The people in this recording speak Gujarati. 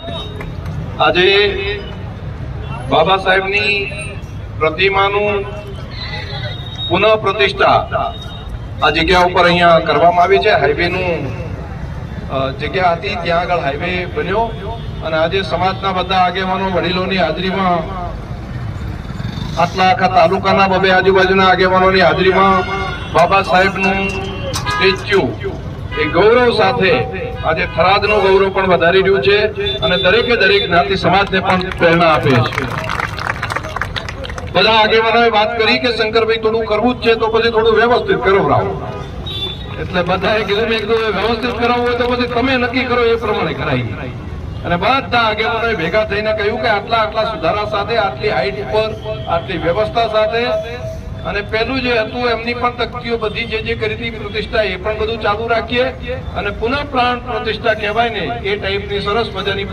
આજે બાબા સાહેબની પ્રતિમાનું પુનઃ પ્રતિષ્ઠા આ જગ્યા ઉપર અહીંયા કરવામાં આવી છે। હાઈવેનું જગ્યા હતી, ત્યાં આગળ હાઈવે બન્યો અને આજે સમાજના બધા આગેવાનો વડીલોની હાજરીમાં, આટલા આખા તાલુકાના બબે આજુબાજુના આગેવાનોની હાજરીમાં બાબા સાહેબનું સ્ટેચ્યુ એ ગૌરવ સાથે આજે થરાદનું ગૌરવ પણ વધારી રહ્યું છે અને દરેકે દરેક જ્ઞાતિ સમાજને પણ પ્રેરણા આપે છે। બધા આગેવાનોએ વાત કરી કે શંકરભાઈ થોડું કરવું જ છે તો પછી થોડું વ્યવસ્થિત કરાવો, એટલે બધાએ કીધું મેં કીધું વ્યવસ્થિત કરાવવું હોય તો પછી તમે નક્કી કરો એ પ્રમાણે કરાવી। અને બધા આગેવાનોએ ભેગા થઈને કહ્યું કે આટલા સુધારા સાથે, આટલી હાઈટ ઉપર, આટલી વ્યવસ્થા સાથે, અને પેલું જે હતું એમની પણ તકતીઓ બધી જે કરી હતી પ્રતિષ્ઠા એ પણ બધું ચાલુ રાખીએ અને પુનઃ પ્રાણ પ્રતિષ્ઠા કહેવાય ને એ ટાઈપની સરસ મજાની